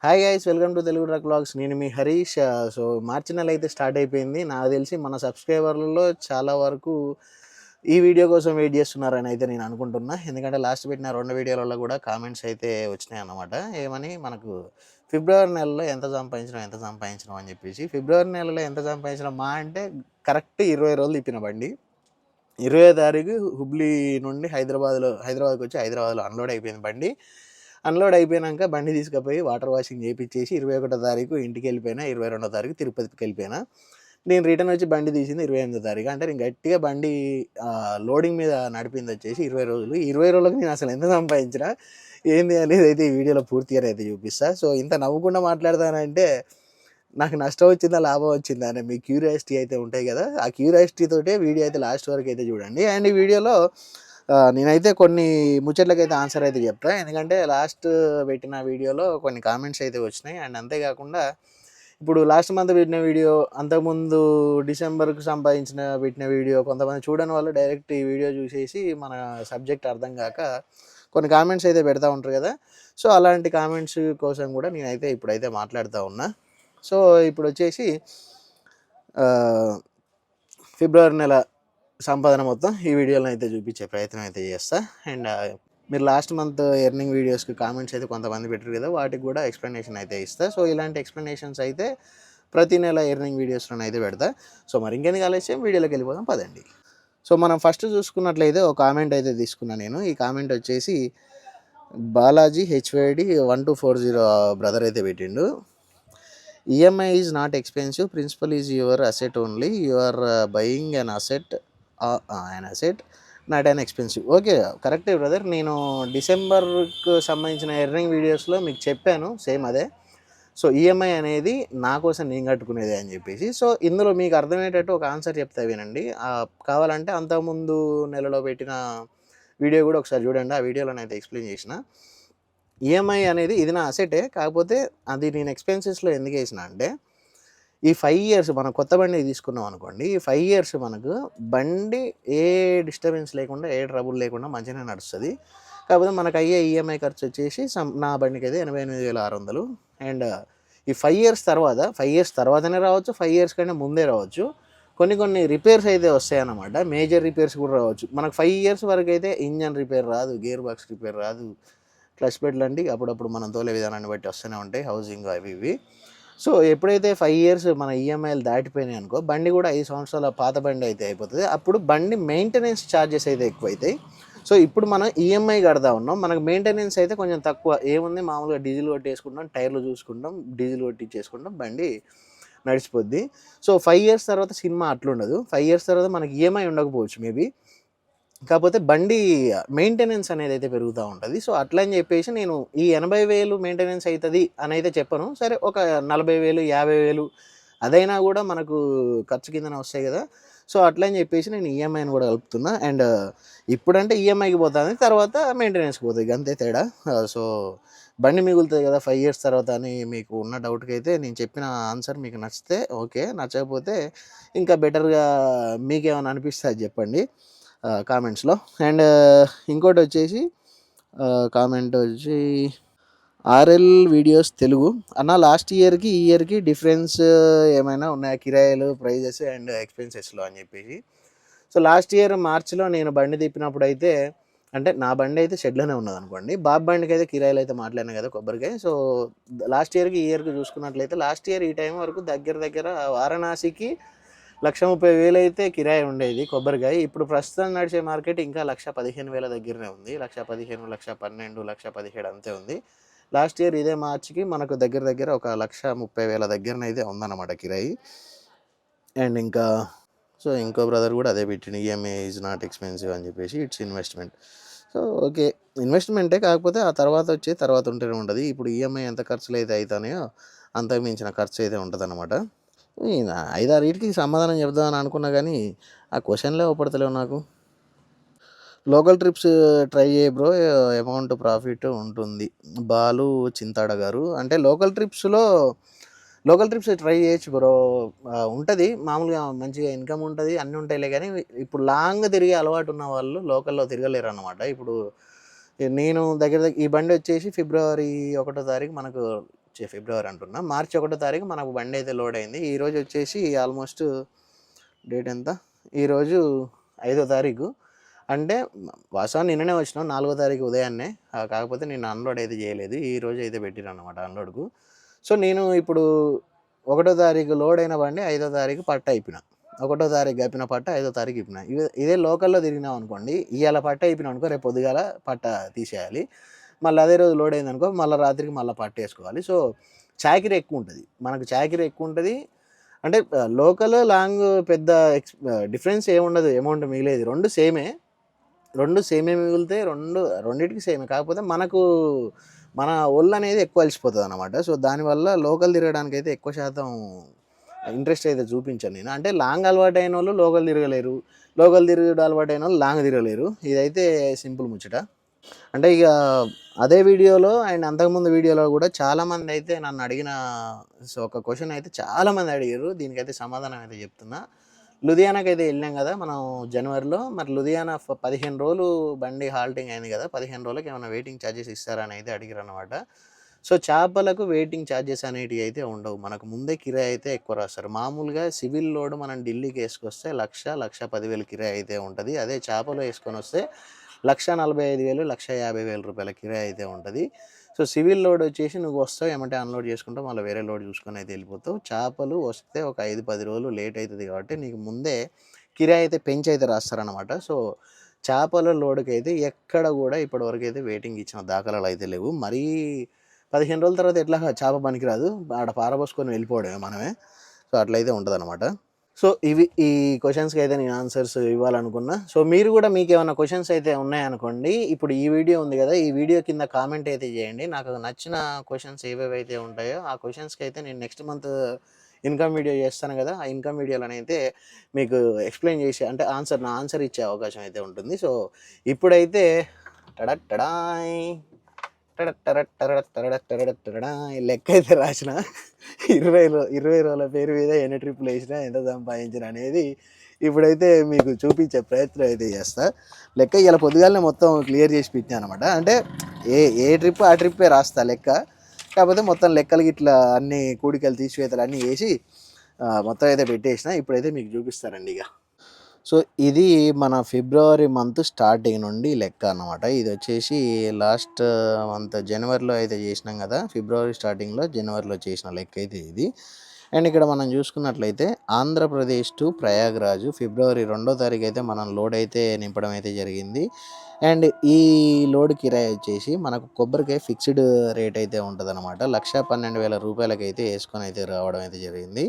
Hi guys, welcome to Telugu truck vlogs. నేను మీ Harish. So మార్చి నెల అయితే స్టార్ట్ అయిపోయింది. నాకు తెలిసి మన సబ్స్క్రైబర్లలో చాలా వరకు ఈ వీడియో కోసం వెయిట్ చేస్తున్నారని అయితే నేను అనుకుంటున్నా. ఎందుకంటే లాస్ట్ పెట్టిన 2 వీడియోలలో కూడా కామెంట్స్ అయితే వచ్చినాయి అన్నమాట. ఏమని మనకు ఫిబ్రవరి నెలలో ఎంత సంపాదించినాం అని చెప్పేసి. ఫిబ్రవరి నెలలో ఎంత సంపాదించినాం మా అంటే కరెక్ట్ 20 రోజులు తిప్పిన బండి. 20వ తారీఖు హుబ్లీ నుండి హైదరాబాద్కి వచ్చి హైదరాబాద్లో అన్లోడ్ అయిపోయింది బండి. అన్లోడ్ అయిపోయాక బండి తీసుకుపోయి వాటర్ వాషింగ్ చేయించేసి 21వ తారీఖు ఇంటికి వెళ్ళిపోయినా. 22వ తారీఖు తిరుపతికి వెళ్ళిపోయినా. నేను రిటర్న్ వచ్చి బండి తీసింది 28వ తారీఖు. అంటే నేను గట్టిగా బండి లోడింగ్ మీద నడిపింది వచ్చేసి 20 రోజులు. 20 రోజులకు నేను అసలు ఎంత సంపాదించినా ఏంది అనేది అయితే ఈ వీడియోలో పూర్తిగా అయితే చూపిస్తా. సో ఇంత నవ్వకుండా మాట్లాడతానంటే నాకు నష్టం వచ్చిందా లాభం వచ్చిందా అనే మీ క్యూరియాసిటీ అయితే ఉంటాయి కదా. ఆ క్యూరియాసిటీ తోటే వీడియో అయితే లాస్ట్ వరకు అయితే చూడండి. అండ్ ఈ వీడియోలో నేనైతే కొన్ని ముచ్చట్లకైతే ఆన్సర్ అయితే చెప్తాను. ఎందుకంటే లాస్ట్ పెట్టిన వీడియోలో కొన్ని కామెంట్స్ అయితే వచ్చినాయి. అండ్ అంతేకాకుండా ఇప్పుడు లాస్ట్ మంత్ పెట్టిన వీడియో, అంతకుముందు డిసెంబర్కి పెట్టిన వీడియో కొంతమంది చూడని వాళ్ళు డైరెక్ట్ ఈ వీడియో చూసేసి మన సబ్జెక్ట్ అర్థం కాక కొన్ని కామెంట్స్ అయితే పెడతా ఉంటారు కదా. సో అలాంటి కామెంట్స్ కోసం కూడా నేనైతే ఇప్పుడైతే మాట్లాడుతూ ఉన్నా. సో ఇప్పుడు వచ్చేసి ఫిబ్రవరి నెల సంపాదన మొత్తం ఈ వీడియోలో అయితే చూపించే ప్రయత్నం అయితే చేస్తా. అండ్ మీరు లాస్ట్ మంత్ ఎర్నింగ్ వీడియోస్కి కామెంట్స్ అయితే కొంతమంది పెట్టారు కదా, వాటికి కూడా ఎక్స్ప్లెనేషన్ అయితే ఇస్తా. సో ఇలాంటి ఎక్స్ప్లెనేషన్స్ అయితే ప్రతి నెల ఎర్నింగ్ వీడియోస్లో అయితే పెడతా. సో మరి ఇంకెందుకు ఆలస్యం, వీడియోలోకి వెళ్ళిపోదాం పదండి. సో మనం ఫస్ట్ చూసుకున్నట్లయితే ఒక కామెంట్ అయితే తీసుకున్నాను నేను. ఈ కామెంట్ వచ్చేసి బాలాజీ హెచ్వైడి 1240 బ్రదర్ అయితే పెట్టిండు. EMI is not expensive, principal is your asset only, you are buying an asset not an expensive. Okay, కరెక్టే బ్రదర్. నేను డిసెంబర్కు సంబంధించిన ఎర్నింగ్ వీడియోస్లో మీకు చెప్పాను సేమ్ అదే. సో ఈఎంఐ అనేది నా కోసం నేను కట్టుకునేదే అని చెప్పేసి. సో ఇందులో మీకు అర్థమయ్యేటట్టు ఒక ఆన్సర్ చెప్తా వినండి. కావాలంటే అంతకుముందు నెలలో పెట్టిన వీడియో కూడా ఒకసారి చూడండి. ఆ వీడియోలో అయితే ఎక్స్ప్లెయిన్ చేసిన. ఈఎంఐ అనేది ఇది నా అసెటే, కాకపోతే అది నేను ఎక్స్పెన్సెస్లో ఎందుకు వేసిన అంటే ఈ 5 ఇయర్స్ మనం కొత్త బండి తీసుకున్నాం అనుకోండి. ఈ 5 ఇయర్స్ మనకు బండి ఏ డిస్టర్బెన్స్ లేకుండా, ఏ ట్రబుల్ లేకుండా మంచిగానే నడుస్తుంది. కాకపోతే మనకు అయ్యే ఈఎంఐ ఖర్చు వచ్చేసి నా బండికి అయితే 88,600. అండ్ ఈ 5 ఇయర్స్ తర్వాతనే రావచ్చు, 5 ఇయర్స్ కంటే ముందే రావచ్చు. కొన్ని రిపేర్స్ అయితే వస్తాయన్నమాట. మేజర్ రిపేర్స్ కూడా రావచ్చు. మనకు 5 ఇయర్స్ వరకు అయితే ఇంజన్ రిపేర్ రాదు, గేర్ బాక్స్ రిపేర్ రాదు, క్లచ్ పెడ్లు అంటే అప్పుడప్పుడు మనం తోలే విధానాన్ని బట్టి వస్తూనే ఉంటాయి, హౌసింగ్ అవి ఇవి. సో ఎప్పుడైతే 5 ఇయర్స్ మన ఈఎంఐలు దాటిపోయినాయి అనుకో, బండి కూడా 5 సంవత్సరాల పాత బండి అయితే అయిపోతుంది. అప్పుడు బండి మెయింటెనెన్స్ ఛార్జెస్ అయితే ఎక్కువైతాయి. సో ఇప్పుడు మనం ఈఎంఐ కడతా ఉన్నాం, మనకు మెయింటెనెన్స్ అయితే కొంచెం తక్కువ. ఏముంది, మామూలుగా డీజిల్ కొట్టేసుకుంటాం, టైర్లు చూసుకుంటాం, డీజిల్ కొట్టించేసుకుంటాం, బండి నడిచిపోద్ది. సో 5 ఇయర్స్ తర్వాత సినిమా అట్లుండదు. 5 ఇయర్స్ తర్వాత మనకి ఈఎంఐ ఉండకపోవచ్చు మేబీ, కాకపోతే బండి మెయింటెనెన్స్ అనేది అయితే పెరుగుతూ ఉంటుంది. సో అట్లా అని చెప్పేసి నేను ఈ 80,000 మెయింటెనెన్స్ అవుతుంది అని అయితే చెప్పను. సరే, ఒక 40,000, 50,000 అదైనా కూడా మనకు ఖర్చు కిందనే వస్తాయి కదా. సో అట్లా అని చెప్పేసి నేను ఈఎంఐని కూడా కలుపుతున్నా. అండ్ ఇప్పుడంటే ఈఎంఐకి పోతుంది, తర్వాత మెయింటెనెన్స్కి పోతుంది, అంతే తేడా. సో బండి మిగులుతుంది కదా 5 ఇయర్స్ తర్వాత అని మీకు ఉన్న డౌట్కి అయితే నేను చెప్పిన ఆన్సర్ మీకు నచ్చితే ఓకే, నచ్చకపోతే ఇంకా బెటర్గా మీకేమైనా అనిపిస్తే అది చెప్పండి కామెంట్స్లో. అండ్ ఇంకోటి వచ్చేసి కామెంట్ వచ్చి ఆర్ఎల్ వీడియోస్ తెలుగు అన్న, లాస్ట్ ఇయర్కి ఈ ఇయర్కి డిఫరెన్స్ ఏమైనా ఉన్నాయా, కిరాయిలు, ప్రైజెస్ అండ్ ఎక్స్పెన్సెస్లో అని చెప్పేసి. సో లాస్ట్ ఇయర్ మార్చిలో నేను బండి తిప్పినప్పుడు అయితే, అంటే నా బండి అయితే షెడ్లోనే ఉన్నది అనుకోండి, బాబు బండికి అయితే కిరాయిలు అయితే మాట్లాడినా కదా కొబ్బరికాయ. సో లాస్ట్ ఇయర్కి ఈ ఇయర్కి చూసుకున్నట్లయితే, లాస్ట్ ఇయర్ ఈ టైం వరకు దగ్గర వారణాసికి 130,000 అయితే కిరాయి ఉండేది కొబ్బరికాయ. ఇప్పుడు ప్రస్తుతం నడిచే మార్కెట్ ఇంకా 115,000 దగ్గరనే ఉంది. 115,000, 112, 117 అంతే ఉంది. లాస్ట్ ఇయర్ ఇదే మార్చికి మనకు దగ్గర ఒక 130,000 దగ్గరనైతే ఉందన్నమాట కిరాయి. అండ్ ఇంకా సో ఇంకో బ్రదర్ కూడా అదే పెట్టిండు, ఈఎంఐ ఈజ్ నాట్ ఎక్స్పెన్సివ్ అని చెప్పేసి, ఇట్స్ ఇన్వెస్ట్మెంట్. సో ఓకే, ఇన్వెస్ట్మెంటే, కాకపోతే ఆ తర్వాత ఉంటూనే ఉంటుంది. ఇప్పుడు ఈఎంఐ ఎంత ఖర్చులు అయితే అవుతాయో అంతకు మించిన ఖర్చు అయితే ఉంటుంది అన్నమాట. 5-6 సమాధానం చెప్దామని అనుకున్నా కానీ ఆ క్వశ్చన్లే ఓపడతలేవు నాకు. లోకల్ ట్రిప్స్ ట్రై చేయ బ్రో, అమౌంట్ ప్రాఫిట్ ఉంటుంది. బాలు చింతాడ గారు అంటే లోకల్ ట్రిప్స్ ట్రై చేయొచ్చు బ్రో, ఉంటుంది మామూలుగా, మంచిగా ఇన్కమ్ ఉంటుంది, అన్నీ ఉంటాయిలే. కానీ ఇప్పుడు లాంగ్ తిరిగే అలవాటు ఉన్న వాళ్ళు లోకల్లో తిరగలేరు అన్నమాట. ఇప్పుడు నేను దగ్గర ఈ బండి వచ్చేసి ఫిబ్రవరి 1వ తారీఖు మనకు వచ్చే ఫిబ్రవరి అంటున్నా, మార్చి 1వ తారీఖు మనకు బండి అయితే లోడ్ అయింది. ఈరోజు వచ్చేసి ఆల్మోస్ట్ డేట్ ఎంత, ఈరోజు 5వ తారీఖు. అంటే వాస్తవాన్ని నిన్ననే వచ్చినాం 4వ తారీఖు ఉదయాన్నే. కాకపోతే నేను అన్లోడ్ అయితే చేయలేదు, ఈరోజు అయితే పెట్టిరు అనమాట అన్లోడ్కు. సో నేను ఇప్పుడు 1వ తారీఖు లోడ్ అయిన బండి 5వ తారీఖు పట్ట అయిపోయినా, 1వ తారీఖు అయిపోయిన పట్ట 5వ తారీఖు ఇప్పిన. ఇదే లోకల్లో తిరిగినాం అనుకోండి, ఇవాళ పట్ట అయిపోయినా అనుకో రేపు పొద్దుగాల పట్ట తీసేయాలి, మళ్ళీ అదే రోజు లోడ్ అయింది అనుకో మళ్ళీ రాత్రికి మళ్ళీ పట్ట వేసుకోవాలి. సో చాకిరీ ఎక్కువ ఉంటుంది, మనకు చాకిరీ ఎక్కువ ఉంటుంది. అంటే లోకల్ లాంగ్ పెద్ద డిఫరెన్స్ ఏముండదు, అమౌంట్ మిగిలేదు, రెండు సేమే మిగిలితే రెండింటికి సేమే. కాకపోతే మన ఒళ్ళు అనేది ఎక్కువ అలసిపోతుంది అనమాట. సో దానివల్ల లోకల్ తిరగడానికి అయితే ఎక్కువ శాతం ఇంట్రెస్ట్ అయితే చూపించాను నేను. అంటే లాంగ్ అలవాటు అయిన వాళ్ళు లోకల్ తిరగలేరు, లోకల్ తిరగడం అలవాటు అయిన వాళ్ళు లాంగ్ తిరగలేరు. ఇదైతే సింపుల్ ముచ్చట. అంటే ఇక అదే వీడియోలో అండ్ అంతకుముందు వీడియోలో కూడా చాలామంది అయితే నన్ను అడిగిన ఒక క్వశ్చన్ అయితే చాలామంది అడిగారు, దీనికైతే సమాధానం అయితే చెప్తున్నా. లుధియానాకి అయితే వెళ్ళాం కదా మనం జనవరిలో, మరి లుధియానా 15 రోజులు బండి హాల్టింగ్ అయింది కదా, 15 రోజులకి ఏమైనా వెయిటింగ్ ఛార్జెస్ ఇస్తారని అయితే అడిగారు అనమాట. సో చేపలకు వెయిటింగ్ ఛార్జెస్ అనేటివి అయితే ఉండవు, మనకు ముందే కిరాయి అయితే ఎక్కువ రాస్తారు. మామూలుగా సివిల్ లోడ్ మనం ఢిల్లీకి వేసుకొస్తే 1,10,000 కిరాయి అయితే ఉంటుంది. అదే చేపలు వేసుకొని వస్తే 1,45,000 1,50,000 రూపాయల కిరాయి అయితే ఉంటుంది. సో సివిల్ లోడ్ వచ్చేసి నువ్వు వస్తావు ఏమంటే అన్లోడ్ చేసుకుంటావు, మళ్ళీ వేరే లోడ్ చూసుకొని అయితే వెళ్ళిపోతావు. చేపలు వస్తే ఒక 5-10 రోజులు లేట్ అవుతుంది కాబట్టి నీకు ముందే కిరాయి అయితే పెంచి అయితే రాస్తారనమాట. సో చేపల లోడ్కి అయితే ఎక్కడ కూడా ఇప్పటివరకు అయితే వెయిటింగ్ ఇచ్చిన దాఖలాలు అయితే లేవు. మరీ 15 రోజుల తర్వాత ఎట్లా చేప పనికిరాదు, ఆడ పారబోసుకొని వెళ్ళిపోవడమే మనమే. సో అట్లయితే ఉంటుంది అనమాట. సో ఇవి ఈ క్వశ్చన్స్కి అయితే నేను ఆన్సర్స్ ఇవ్వాలనుకున్నా. సో మీరు కూడా మీకు ఏమైనా క్వశ్చన్స్ అయితే ఉన్నాయనుకోండి, ఇప్పుడు ఈ వీడియో ఉంది కదా, ఈ వీడియో కింద కామెంట్ అయితే చేయండి. నాకు నచ్చిన క్వశ్చన్స్ ఏవేవైతే ఉంటాయో ఆ క్వశ్చన్స్కి అయితే నేను నెక్స్ట్ మంత్ ఇన్కమ్ వీడియో చేస్తాను కదా, ఆ ఇన్కమ్ వీడియోలో అయితే మీకు ఎక్స్ప్లెయిన్ చేసి అంటే నా ఆన్సర్ ఇచ్చే అవకాశం అయితే ఉంటుంది. సో ఇప్పుడైతే టడాయ్ లెక్క అయితే రాసిన 20 రోజుల పేరు మీద ఎన్ని ట్రిప్పులు వేసినా ఎంత సంపాదించిన అనేది ఇప్పుడైతే మీకు చూపించే ప్రయత్నం అయితే చేస్తా. లెక్క ఇలా పొద్దుగాలనే మొత్తం క్లియర్ చేసి పెట్టినా అనమాట. అంటే ఏ ట్రిప్ ఆ ట్రిప్పే రాస్తా లెక్క, కాకపోతే మొత్తం లెక్కలకి ఇట్లా అన్ని కూడికలు తీసివేతలు అన్నీ వేసి మొత్తం అయితే పెట్టేసిన. ఇప్పుడైతే మీకు చూపిస్తారండి ఇక. సో ఇది మన ఫిబ్రవరి మంత్ స్టార్టింగ్ నుండి లెక్క అన్నమాట. ఇది వచ్చేసి లాస్ట్ మంత్ జనవరిలో అయితే చేసినాం కదా, ఫిబ్రవరి స్టార్టింగ్లో జనవరిలో చేసిన లెక్క అయితే ఇది. అండ్ ఇక్కడ మనం చూసుకున్నట్లయితే ఆంధ్రప్రదేశ్ టు ప్రయాగ్రాజు ఫిబ్రవరి 2వ తారీఖు అయితే మనం లోడ్ అయితే నింపడం అయితే జరిగింది. అండ్ ఈ లోడ్ కిరాయి వచ్చేసి మనకు కొబ్బరికాయ ఫిక్స్డ్ రేట్ అయితే ఉంటుంది అనమాట. 1,12,000 రూపాయలకి అయితే వేసుకొని అయితే రావడం అయితే జరిగింది.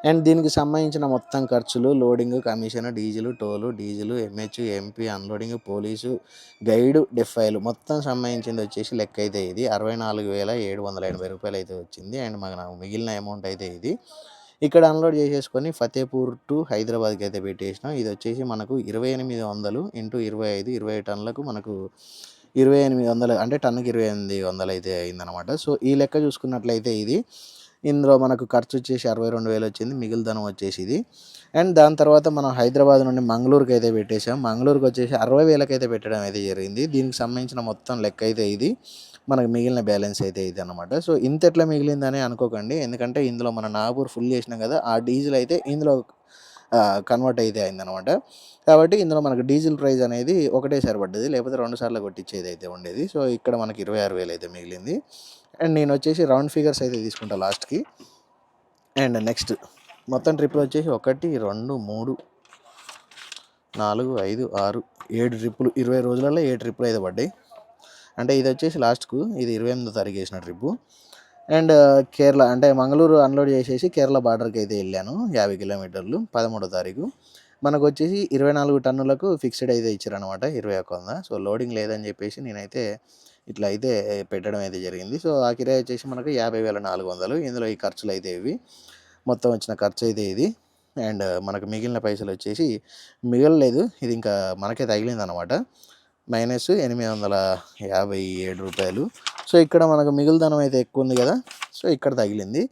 అండ్ దీనికి సంబంధించిన మొత్తం ఖర్చులు, loading, commission, diesel, toll, diesel, MH, MP, unloading, police, guide, డెఫ్ఐలు మొత్తం సంబంధించింది వచ్చేసి లెక్క అయితే ఇది 64,780 రూపాయలు అయితే వచ్చింది. అండ్ మనకు మిగిలిన అమౌంట్ అయితే ఇది ఇక్కడ అన్లోడ్ చేసేసుకొని ఫతేపూర్ టు హైదరాబాద్కి అయితే పెట్టేసినాం. ఇది వచ్చేసి మనకు 2,800 ఇంటూ 25 20 టన్నులకు మనకు 2,800 అంటే టన్నుకి 2,800 అయితే అయిందనమాట. సో ఈ లెక్క చూసుకున్నట్లయితే ఇది ఇందులో మనకు ఖర్చు వచ్చేసి 62,000 వచ్చింది, మిగులుదనం వచ్చేసి ఇది. అండ్ దాని తర్వాత మనం హైదరాబాద్ నుండి మంగళూరుకి అయితే పెట్టేసాం. మంగళూరుకి వచ్చేసి 60,000 అయితే పెట్టడం అయితే జరిగింది. దీనికి సంబంధించిన మొత్తం లెక్క అయితే ఇది, మనకు మిగిలిన బ్యాలెన్స్ అయితే ఇది అనమాట. సో ఇంత ఎట్లా మిగిలిందని అనుకోకండి, ఎందుకంటే ఇందులో మన నాగపూర్ ఫుల్ చేసినాం కదా, ఆ డీజిల్ అయితే ఇందులో కన్వర్ట్ అయితే అయిందనమాట. కాబట్టి ఇందులో మనకు డీజిల్ ప్రైస్ అనేది ఒకటేసారి పడ్డది, లేకపోతే 2 సార్లు కొట్టించేది అయితే ఉండేది. సో ఇక్కడ మనకి 26,000 అయితే మిగిలింది. అండ్ నేను వచ్చేసి రౌండ్ ఫిగర్స్ అయితే తీసుకుంటా లాస్ట్కి. అండ్ నెక్స్ట్ మొత్తం ట్రిప్లు వచ్చేసి 1 2 3 4 5 6 7 ట్రిప్పులు 20 రోజులలో 7 ట్రిప్పులు అయితే పడ్డాయి. అంటే ఇది వచ్చేసి లాస్ట్కు ఇది 28వ తారీఖు వేసిన ట్రిప్పు. అండ్ కేరళ అంటే మంగళూరు అన్లోడ్ చేసేసి కేరళ బార్డర్కి అయితే వెళ్ళాను 50 కిలోమీటర్లు 13వ తారీఖు. మనకు వచ్చేసి 24 టన్నులకు ఫిక్స్డ్ అయితే ఇచ్చారనమాట 21,100. సో లోడింగ్ లేదని చెప్పేసి నేనైతే ఇట్లా అయితే పెట్టడం అయితే జరిగింది. సో ఆ కిరాయి వచ్చేసి మనకు 50,400. ఇందులో ఈ ఖర్చులు అయితే ఇవి, మొత్తం వచ్చిన ఖర్చు అయితే ఇది. అండ్ మనకు మిగిలిన పైసలు వచ్చేసి మిగలలేదు, ఇది ఇంకా మనకే తగిలిందనమాట, -857 రూపాయలు. సో ఇక్కడ మనకు మిగులుదనం అయితే ఎక్కువ ఉంది కదా, సో ఇక్కడ తగిలింది.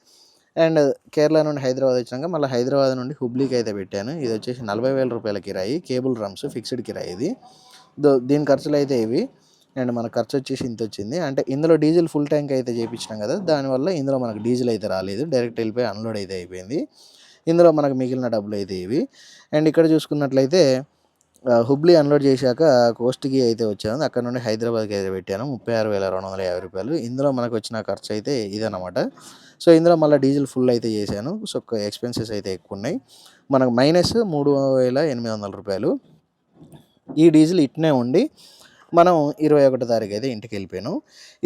అండ్ కేరళ నుండి హైదరాబాద్ వచ్చినాక మళ్ళీ హైదరాబాద్ నుండి హుబ్లీకి అయితే పెట్టాను. ఇది వచ్చేసి 40,000 రూపాయల కిరాయి, కేబుల్ డ్రమ్స్ ఫిక్స్డ్ కిరాయి ఇది. దీని ఖర్చులు అయితే ఇవి. అండ్ మన ఖర్చు వచ్చేసి ఇంత వచ్చింది. అంటే ఇందులో డీజిల్ ఫుల్ ట్యాంక్ అయితే చేయించినాం కదా, దానివల్ల ఇందులో మనకు డీజిల్ అయితే రాలేదు, డైరెక్ట్ వెళ్ళిపోయి అన్లోడ్ అయితే అయిపోయింది. ఇందులో మనకు మిగిలిన డబ్బులు అయితే ఇవి. అండ్ ఇక్కడ చూసుకున్నట్లయితే హుబ్లీ అన్లోడ్ చేశాక కోస్ట్కి అయితే వచ్చాను, అక్కడ నుండి హైదరాబాద్కి అయితే పెట్టాను 36,250 రూపాయలు. ఇందులో మనకు వచ్చిన ఖర్చు అయితే ఇదన్నమాట. సో ఇందులో మళ్ళీ డీజిల్ ఫుల్ అయితే చేశాను. సో ఎక్స్పెన్సెస్ అయితే ఎక్కువ ఉన్నాయి. మనకు మైనస్ 3,800 రూపాయలు. ఈ డీజిల్ ఇట్నే ఉండి మనం 21వ తారీఖు అయితే ఇంటికి వెళ్ళిపోయాను.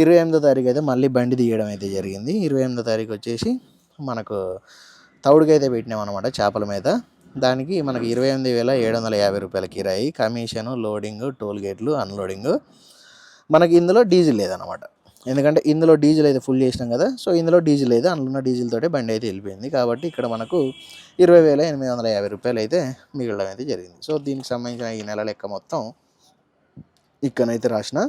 28వ తారీఖు అయితే మళ్ళీ బండి తీయడం అయితే జరిగింది. 28వ తారీఖు వచ్చేసి మనకు తౌడుకి అయితే పెట్టినాం అనమాట చేపల మీద. దానికి మనకి 28,750 రూపాయల కిరాయి, కమిషను, లోడింగ్, టోల్ గేట్లు, అన్లోడింగ్. మనకి ఇందులో డీజిల్ లేదనమాట, ఎందుకంటే ఇందులో డీజిల్ అయితే ఫుల్ చేసినాం కదా. సో ఇందులో డీజిల్ లేదు, అందులో ఉన్న డీజిల్ తోటే బండి అయితే వెళ్ళిపోయింది. కాబట్టి ఇక్కడ మనకు 20,850 రూపాయలు అయితే మిగలడం అయితే జరిగింది. సో దీనికి సంబంధించిన ఈ నెల లెక్క మొత్తం ఇక్కడైతే రాసిన.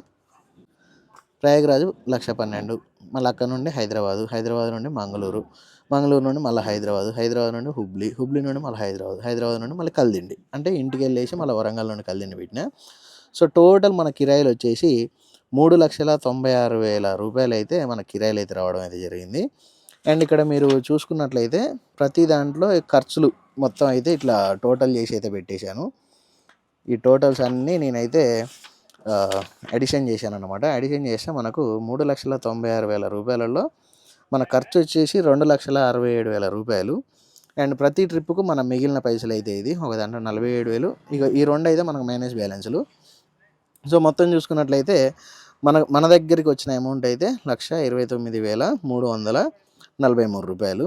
ప్రయాగరాజు 1,12,000, మళ్ళీ అక్కడ నుండి హైదరాబాదు, హైదరాబాద్ నుండి మంగళూరు, మంగళూరు నుండి మళ్ళీ హైదరాబాద్, హైదరాబాద్ నుండి హుబ్లీ, హుబ్లీ నుండి మళ్ళీ హైదరాబాద్, హైదరాబాద్ నుండి మళ్ళీ కల్దిండి. అంటే ఇంటికి వెళ్ళేసి మళ్ళీ వరంగల్ నుండి కల్దిండి పెట్టిన. సో టోటల్ మన కిరాయిలు వచ్చేసి 3,96,000 రూపాయలు అయితే మన కిరాయిలు అయితే రావడం అయితే జరిగింది. అండ్ ఇక్కడ మీరు చూసుకున్నట్లయితే ప్రతి దాంట్లో ఖర్చులు మొత్తం అయితే ఇట్లా టోటల్ చేసి అయితే పెట్టేశాను. ఈ టోటల్స్ అన్నీ నేనైతే అడిషన్ చేశాను అనమాట. అడిషన్ చేస్తే మనకు 3,96,000 రూపాయలలో మన ఖర్చు వచ్చేసి 2,67,000 రూపాయలు. అండ్ ప్రతి ట్రిప్పుకు మన మిగిలిన పైసలు అయితే ఇది ఒక దాంట్లో 47,000. ఇక ఈ రెండు అయితే మనకు మైనస్ బ్యాలెన్స్లు. సో మొత్తం చూసుకున్నట్లయితే మన దగ్గరికి వచ్చిన అమౌంట్ అయితే 1,29,343 రూపాయలు.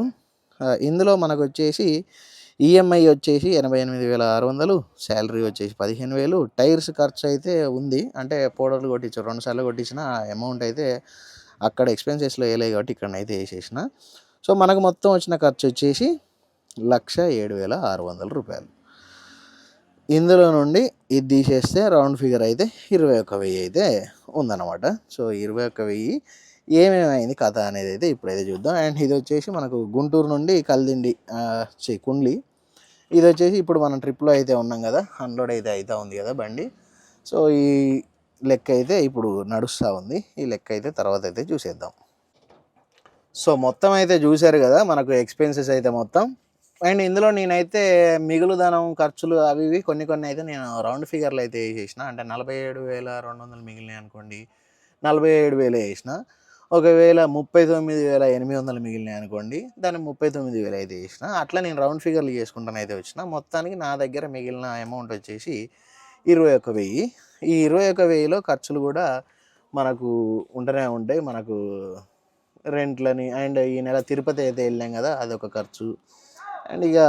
ఇందులో మనకు వచ్చేసి ఈఎంఐ వచ్చేసి 88,600, శాలరీ వచ్చేసి 15,000, టైర్స్ ఖర్చు అయితే ఉంది, అంటే పౌడర్లు కొట్టించారు 2 సార్లు కొట్టించిన అమౌంట్ అయితే అక్కడ ఎక్స్పెన్సెస్లో వేయలేదు కాబట్టి ఇక్కడనైతే వేసేసిన. సో మనకు మొత్తం వచ్చిన ఖర్చు వచ్చేసి 1,07,600 రూపాయలు. ఇందులో నుండి ఇది తీసేస్తే రౌండ్ ఫిగర్ అయితే 21,000 అయితే ఉందన్నమాట. సో 21,000 ఏమేమైంది కథ అనేది అయితే ఇప్పుడైతే చూద్దాం. అండ్ ఇది వచ్చేసి మనకు గుంటూరు నుండి కల్దిండి కుండ్లి. ఇది వచ్చేసి ఇప్పుడు మనం ట్రిప్లో అయితే ఉన్నాం కదా, అన్లోడ్ అయితే ఉంది కదా బండి. సో ఈ లెక్క అయితే ఇప్పుడు నడుస్తూ ఉంది. ఈ లెక్క అయితే తర్వాత అయితే చూసేద్దాం. సో మొత్తం అయితే చూశారు కదా మనకు ఎక్స్పెన్సెస్ అయితే మొత్తం. అండ్ ఇందులో నేనైతే మిగులుదనం ఖర్చులు అవి ఇవి కొన్ని అయితే నేను రౌండ్ ఫిగర్లు అయితే వేసేసిన. అంటే 47,200 మిగిలినాయి అనుకోండి, 47,000 వేసిన. ఒకవేళ 39,800 మిగిలినాయి అనుకోండి, దాన్ని 39,000 అయితే వేసిన. అట్లా నేను రౌండ్ ఫిగర్లు చేసుకుంటాను అయితే వచ్చిన. మొత్తానికి నా దగ్గర మిగిలిన అమౌంట్ వచ్చేసి 21,000. ఈ 21,000లో ఖర్చులు కూడా మనకు ఉంటూనే ఉంటాయి. మనకు రెంట్లని, అండ్ ఈ నెల తిరుపతి అయితే వెళ్ళాం కదా అదొక ఖర్చు, అండ్ ఇక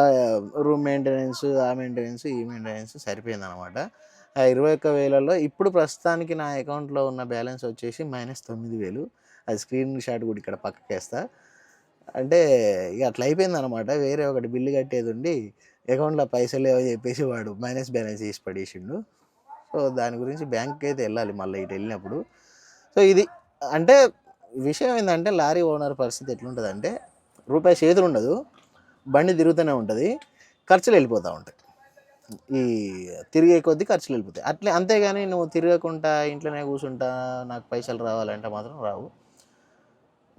రూమ్ మెయింటెనెన్స్, ఆ మెయింటెనెన్స్, ఈ మెయింటెనెన్స్ సరిపోయింది అనమాట. ఆ 21,000లో ఇప్పుడు ప్రస్తుతానికి నా అకౌంట్లో ఉన్న బ్యాలెన్స్ వచ్చేసి -9,000. అది స్క్రీన్ షాట్ కూడా ఇక్కడ పక్కకి వేస్తా. అంటే ఇక అట్లా అయిపోయింది అనమాట. వేరే ఒకటి బిల్లు కట్టేది ఉండి అకౌంట్లో పైసలు లేవని చెప్పేసి వాడు మైనస్ బ్యాలెన్స్ చేసి పడేసిండు. సో దాని గురించి బ్యాంక్కి అయితే వెళ్ళాలి మళ్ళీ ఇటు వెళ్ళినప్పుడు. సో ఇది అంటే విషయం ఏంటంటే లారీ ఓనర్ పరిస్థితి ఎట్లుంటుందంటే రూపాయి చేతులు ఉండదు, బండి తిరుగుతూనే ఉంటుంది, ఖర్చులు వెళ్ళిపోతూ ఉంటాయి. ఈ తిరిగే కొద్దీ ఖర్చులు వెళ్ళిపోతాయి అట్లే. అంతేగాని నువ్వు తిరగకుండా ఇంట్లోనే కూర్చుంటా నాకు పైసలు రావాలంటే మాత్రం రావు.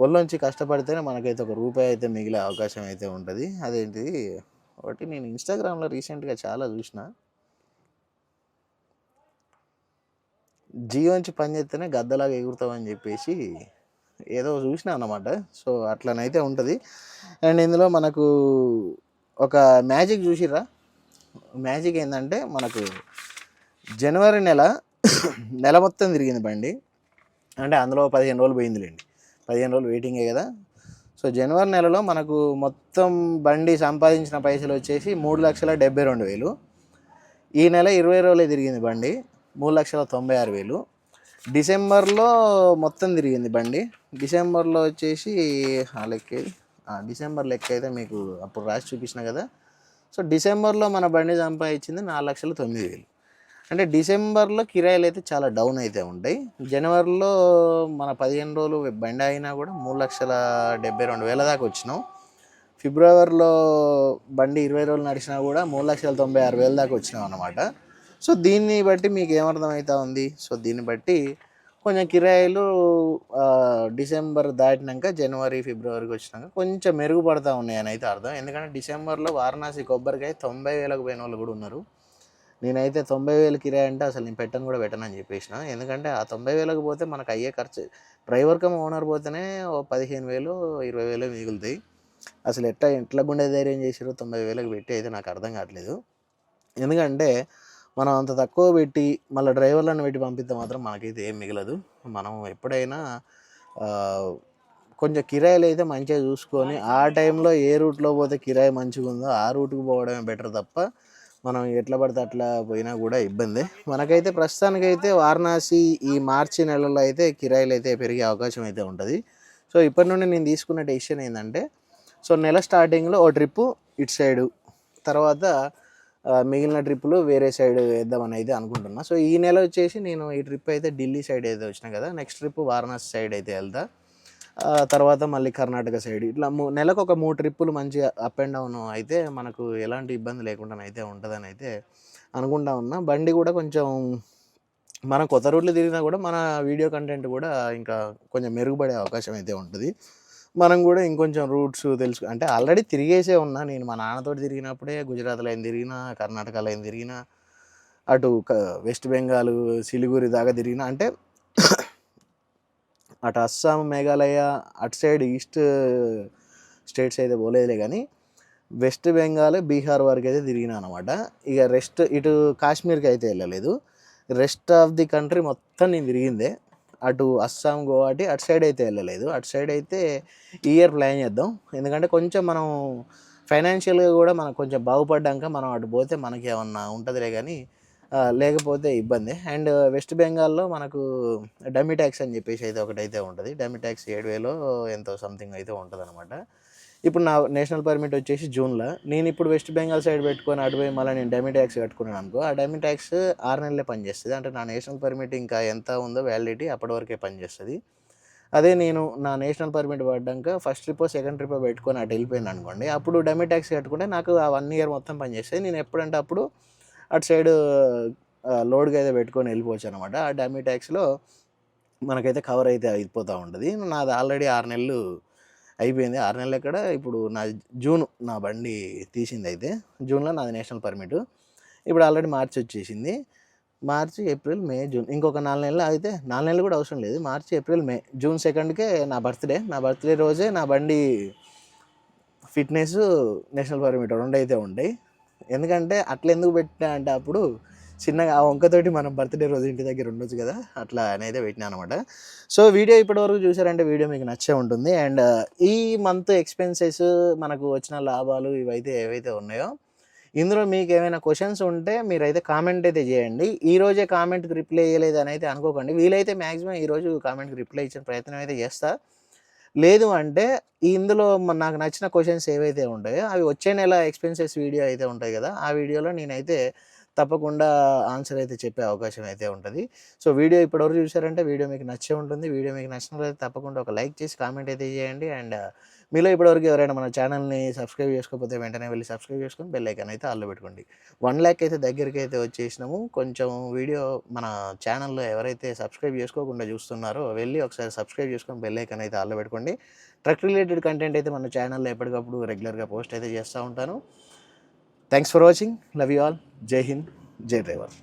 ఒళ్ళొంచి కష్టపడితేనే మనకైతే ఒక రూపాయి అయితే మిగిలే అవకాశం అయితే ఉంటుంది. అదేంటిది ఒకటి నేను ఇన్స్టాగ్రామ్లో రీసెంట్గా చాలా చూసిన, జీవంచి పని చేస్తేనే గద్దలాగా ఎగురుతామని చెప్పేసి ఏదో చూసిన అన్నమాట. సో అట్లనైతే ఉంటుంది. అండ్ ఇందులో మనకు ఒక మ్యాజిక్ చూసిర్రా. మ్యాజిక్ ఏంటంటే మనకు జనవరి నెల మొత్తం తిరిగింది బండి. అంటే అందులో 15 రోజులు పోయిందిలేండి, 15 రోజులు వెయిటింగే కదా. సో జనవరి నెలలో మనకు మొత్తం బండి సంపాదించిన పైసలు వచ్చేసి 3,72,000. ఈ నెల 20 రోజులే తిరిగింది బండి, 3,96,000. డిసెంబర్లో మొత్తం తిరిగింది బండి. డిసెంబర్లో వచ్చేసి డిసెంబర్ లెక్క అయితే మీకు అప్పుడు రాసి చూపించిన కదా. సో డిసెంబర్లో మన బండి సంపాదించింది 4,09,000. అంటే డిసెంబర్లో కిరాయిలు అయితే చాలా డౌన్ అయితే ఉంటాయి. జనవరిలో మన 15 రోజులు బండి అయినా కూడా 3,72,000 దాకా వచ్చినాం. ఫిబ్రవరిలో బండి 20 రోజులు నడిచినా కూడా 3,96,000 దాకా వచ్చినాం అన్నమాట. సో దీన్ని బట్టి మీకు ఏమర్థమవుతా ఉంది? సో దీన్ని బట్టి కొంచెం కిరాయిలు డిసెంబర్ దాటినాక జనవరి ఫిబ్రవరికి వచ్చినాక కొంచెం మెరుగుపడతా ఉన్నాయని అయితే అర్థం. ఎందుకంటే డిసెంబర్లో వారణాసి కొబ్బరికాయ 90,000కు పోయిన వాళ్ళు కూడా ఉన్నారు. నేనైతే 90,000 కిరాయి అంటే అసలు నేను పెట్టనని చెప్పేసిన. ఎందుకంటే ఆ 90,000కి పోతే మనకు అయ్యే ఖర్చు డ్రైవర్ కమ్ ఓనర్ పోతేనే 15,000 20,000 మిగులుతాయి. అసలు ఎట్లా గుండె ధైర్యం చేసారో 90,000కి పెట్టి అయితే నాకు అర్థం కావట్లేదు. ఎందుకంటే మనం అంత తక్కువ పెట్టి మళ్ళీ డ్రైవర్లను పెట్టి పంపిస్తే మాత్రం మనకైతే ఏం మిగలదు. మనం ఎప్పుడైనా కొంచెం కిరాయిలు అయితే మంచిగా చూసుకొని ఆ టైంలో ఏ రూట్లో పోతే కిరాయి మంచిగా ఉందో ఆ రూట్కి పోవడమే బెటర్ తప్ప మనం ఎట్లా పడితే అట్లా పోయినా కూడా ఇబ్బంది. మనకైతే ప్రస్తుతానికైతే వారణాసి ఈ మార్చి నెలలో అయితే కిరాయిలు అయితే పెరిగే అవకాశం అయితే ఉంటుంది. సో ఇప్పటి నుండి నేను తీసుకున్న డెసిషన్ ఏంటంటే, సో నెల స్టార్టింగ్లో ఓ ట్రిప్పు ఇటు సైడు, తర్వాత మిగిలిన ట్రిప్పులు వేరే సైడ్ వేద్దామని అయితే అనుకుంటున్నా. సో ఈ నెల వచ్చేసి నేను ఈ ట్రిప్ అయితే ఢిల్లీ సైడ్ అయితే వచ్చినా కదా, నెక్స్ట్ ట్రిప్ వారణాసి సైడ్ అయితే వెళ్తా. తర్వాత మళ్ళీ కర్ణాటక సైడ్ ఇట్లా నెలకు ఒక 3 ట్రిప్పులు మంచిగా అప్ అండ్ డౌన్ అయితే మనకు ఎలాంటి ఇబ్బంది లేకుండా అయితే ఉంటుందని అయితే అనుకుంటా ఉన్నా. బండి కూడా కొంచెం మనం కొత్త రూట్లు తిరిగినా కూడా మన వీడియో కంటెంట్ కూడా ఇంకా కొంచెం మెరుగుపడే అవకాశం అయితే ఉంటుంది. మనం కూడా ఇంకొంచెం రూట్స్ అంటే ఆల్రెడీ తిరిగేసే ఉన్నా. నేను మా నాన్నతో తిరిగినప్పుడే గుజరాత్లో అయిన తిరిగినా, కర్ణాటకలో అయిన తిరిగినా, అటు వెస్ట్ బెంగాల్ సిలిగురి దాకా తిరిగినా. అంటే అటు అస్సాం మేఘాలయ అటు సైడ్ ఈస్ట్ స్టేట్స్ అయితే పోలేదులే, కానీ వెస్ట్ బెంగాల్ బీహార్ వరకు అయితే తిరిగినా అనమాట. ఇక రెస్ట్ ఇటు కాశ్మీర్కి అయితే వెళ్ళలేదు. రెస్ట్ ఆఫ్ ది కంట్రీ మొత్తం నేను తిరిగిందే. అటు అస్సాం గోవాటి అటు సైడ్ అయితే వెళ్ళలేదు. అటు సైడ్ అయితే ఈ ఇయర్ ప్లాన్ చేద్దాం. ఎందుకంటే కొంచెం మనం ఫైనాన్షియల్గా కూడా మనకు కొంచెం బాగుపడ్డాక మనం అటు పోతే మనకి ఏమన్నా ఉంటుందిలే, కానీ లేకపోతే ఇబ్బంది. అండ్ వెస్ట్ బెంగాల్లో మనకు డమ్మీ ట్యాక్స్ అని చెప్పేసి అయితే ఒకటైతే ఉంటుంది. డమ్మీ ట్యాక్స్ 7,000 ఎంతో సంథింగ్ అయితే ఉంటుంది అనమాట. ఇప్పుడు నా నేషనల్ పర్మిట్ వచ్చేసి జూన్లో. నేను ఇప్పుడు వెస్ట్ బెంగాల్ సైడ్ పెట్టుకొని అటు పోయి మళ్ళీ నేను డమ్మీ ట్యాక్స్ కట్టుకున్నాను అనుకో, ఆ డమ్మీ ట్యాక్స్ 6 నెలలే పనిచేస్తుంది. అంటే నా నేషనల్ పర్మిట్ ఇంకా ఎంత ఉందో వ్యాలిడిటీ అప్పటి వరకే పనిచేస్తుంది. అదే నేను నా నేషనల్ పర్మిట్ పడ్డాక ఫస్ట్ ట్రిప్ సెకండ్ ట్రిప్ పెట్టుకొని అటు వెళ్ళిపోయాను అనుకోండి, అప్పుడు డమ్మీ ట్యాక్స్ కట్టుకుంటే నాకు ఆ 1 ఇయర్ మొత్తం పనిచేస్తుంది. నేను ఎప్పుడంటే అప్పుడు అటు సైడ్ లోడ్గా అయితే పెట్టుకొని వెళ్ళిపోవచ్చు అనమాట. ఆ డమ్మీ ట్యాక్స్లో మనకైతే కవర్ అయితే అయిపోతూ ఉంటుంది. నాది ఆల్రెడీ 6 నెలలు అయిపోయింది. 6 నెలలు ఎక్కడ, ఇప్పుడు నా జూన్ నా బండి తీసింది అయితే జూన్లో నాది నేషనల్ పర్మిట్. ఇప్పుడు ఆల్రెడీ మార్చి వచ్చేసింది. మార్చి ఏప్రిల్ మే జూన్ ఇంకొక 4 నెలలు అయితే 4 నెలలు కూడా అవసరం లేదు. మార్చి ఏప్రిల్ మే జూన్ 2కే నా బర్త్డే రోజే నా బండి ఫిట్నెస్ నేషనల్ పర్మిట్ 2 అయితే ఉంటాయి. ఎందుకంటే అట్లా ఎందుకు పెట్టినా అంటే అప్పుడు చిన్నగా ఆ వంకతోటి మనం బర్త్డే రోజు ఇంటి దగ్గర ఉండొచ్చు కదా, అట్లా అనేది పెట్టినా అనమాట. సో వీడియో ఇప్పటివరకు చూసారంటే వీడియో మీకు నచ్చే ఉంటుంది. అండ్ ఈ మంత్ ఎక్స్పెన్సెస్ మనకు వచ్చిన లాభాలు ఇవైతే ఏవైతే ఉన్నాయో, ఇందులో మీకు ఏమైనా క్వశ్చన్స్ ఉంటే మీరైతే కామెంట్ అయితే చేయండి. ఈరోజే కామెంట్కి రిప్లై చేయలేదు అని అయితే అనుకోకండి. వీలైతే మ్యాక్సిమం ఈరోజు కామెంట్కి రిప్లై ఇచ్చే ప్రయత్నం అయితే చేస్తా. లేదు అంటే ఇందులో నాకు నచ్చిన క్వశ్చన్స్ ఏవైతే ఉంటాయో అవి వచ్చే నెల ఎక్స్పెన్సెస్ వీడియో అయితే ఉంటాయి కదా, ఆ వీడియోలో నేనైతే తప్పకుండా ఆన్సర్ అయితే చెప్పే అవకాశం అయితే ఉంటుంది. సో వీడియో ఇప్పటివరకు చూసారంటే వీడియో మీకు నచ్చే ఉంటుంది. వీడియో మీకు నచ్చినట్లయితే తప్పకుండా ఒక లైక్ చేసి కామెంట్ అయితే చేయండి. అండ్ మీలో ఇప్పటివరకు ఎవరైనా మన ఛానల్ని సబ్స్క్రైబ్ చేసుకోకపోతే వెంటనే వెళ్ళి సబ్స్క్రైబ్ చేసుకొని బెల్ ఐకాన్ అయితే ఆల్లో పెట్టుకోండి. 1 lakh అయితే దగ్గరికి అయితే వచ్చేసినాము. కొంచెం వీడియో మన ఛానల్లో ఎవరైతే సబ్స్క్రైబ్ చేసుకోకుండా చూస్తున్నారో వెళ్ళి ఒకసారి సబ్స్క్రైబ్ చేసుకొని బెల్ ఐకాన్ అయితే ఆల్లో పెట్టుకోండి. ట్రక్ రిలేటెడ్ కంటెంట్ అయితే మన ఛానల్లో ఎప్పటికప్పుడు రెగ్యులర్గా పోస్ట్ అయితే చేస్తూ ఉంటాను. Thanks for watching. Love you all. జై హింద్, జై డ్రైవర్.